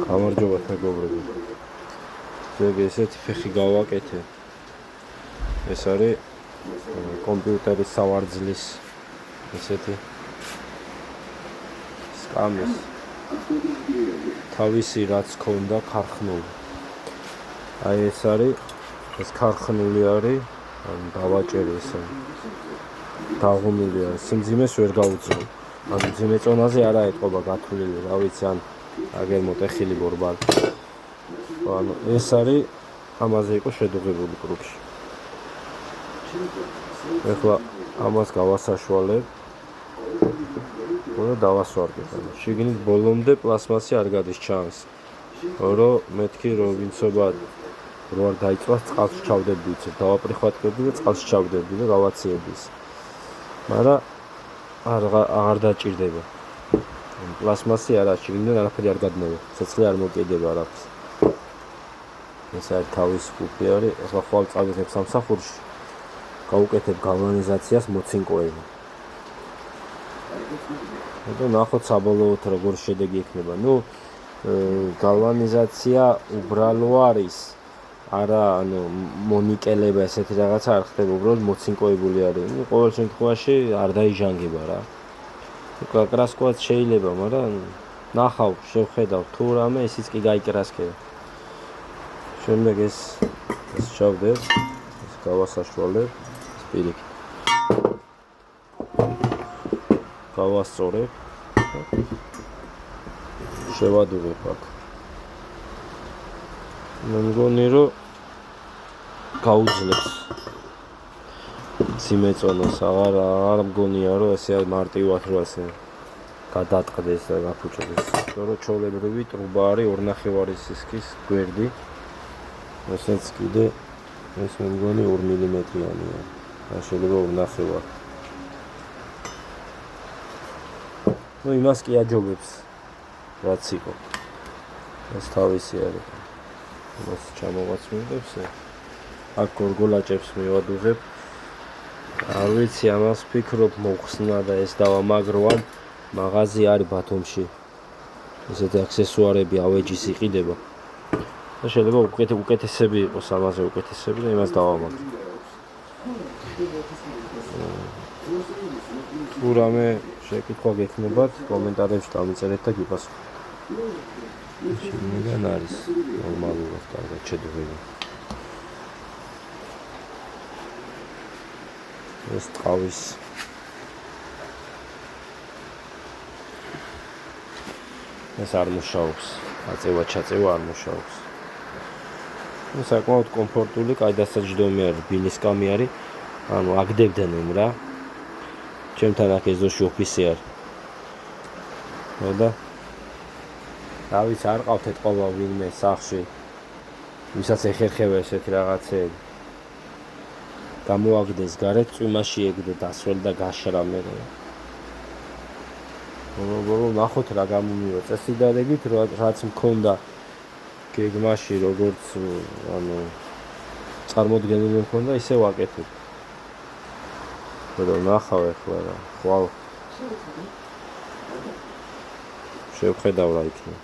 გამარჯობათ მეგობრებო. ზოგი ესეთი ფეხი გავაკეთე. ეს არის კომპიუტერის სავარძლის ესეთი სკამის თავისი რაც ქონდა ქარხნული. აი ეს არის ეს ქარხნული არის, დავაჭერი ესე. დაღუნული არის, სიმძიმეს ვერ გაუძლო. ან მძიმე წონაზე არა ეთყობა გათვლილი, რა ვიცი, ან აგერ მოტეხილი ბორბალი. ანუ ეს არის ამაზე იყო შედუღებული კრუგში. ეხლა ამას გავასაშვალებ. და დავასვარგებ. შიგნით ბოლომდე პლასმასი არ გადის ჩანს. რომ მეთქი რომ ვინცობა რო არ დაიწვას წყალში ჩავდები იცი. დავაპრიხვატკები და წყალში ჩავდები და გავაციები ის. მაგრამ აღარ დაჭირდება. პლასმასი არა, შიგნიდან არაფერი არ გადმოვა. ცეცხლი არ მოკიდება არაფერს. ეს არის თავის კუპი არის. ეხლა ხვალ წავიღებ სამსახურში. გავუკეთებ გალვანიზაციას მოცინკოები. და ნახოთ საბოლოოდ როგორ შედეგი ექნება. გალვანიზაცია უბრალო არის. არა, მონიკელება ესეთი რაღაცა არ ხდება, უბრალოდ მოცინკოებული არის. ყოველ შემთხვევაში არ დაიჟანგება რა. კრასკოაც შეიძლება, მაგრამ ნახავ, შევხედავ თუ რამე ისიც კი გაიკრასკება. შემდეგ ეს ჩავდებ, ეს გავასაშვალებ, პირიქით. გავასწორებ. შევადუღებ აქ. მგონი რომ გაუძლებს სიმეწონოს, აღარ მგონია რომ ესე მარტივად რო ასე გადატყდეს და გაფუჭდეს. რომ ჩოლებრივი ტრუბა არის 2.5 სისქის გვერდი. ესეც კიდე ეს მე მგონი 2 მმ-იანია. ან შეიძლება 2.5. იმას კი აჯობებს რაც იყო. ეს თავისი არის. იმას ჩამოვაცმევდებს. აქ გორგოლაჭებს მივადუღებ. არ ვიცი ამას ვფიქრობ მოხსნა და ეს დავამაგროვან. მაღაზი არის ბათუმში. ესეთი აქსესუარები ავეჯის იყიდება. და შეიძლება უკეთესები იყოს ამაზე უკეთესები და იმას დავამაგროვ. თუ რამე შეკითხვა გექნებათ, კომენტარებში დამიწერეთ და გიპასუხებთ. შეგნიდან არის ნორმალურად კარგად შედუღები. ეს ტყავის ეს არ მუშაობს. აწევა-ჩაწევა არ მუშაობს. საკმაოდ კომფორტული, კაი დასაჯდომი არის, ბილის კამი არის. ანუ აგდებდნენ რა. ჩემთან აქ ეზოში ოფისი არის. და რა ვიცი, არ ყავთ ეთყობა ვინმე სახლში. ვისაც ეხერხება ესეთი რაღაცეები. გამოაგდეს გარეთ, წვიმაში ეგდე დასველ და გაშრამე. ნახოთ რა გამომივა. წესიდადებით რაც მქონდა გეგმაში, როგორც წარმოდგენილი მქონდა, ისე ვაკეთებ. რომ ნახავ ახლა რა. ხვალ შევხედავ რა იქნება.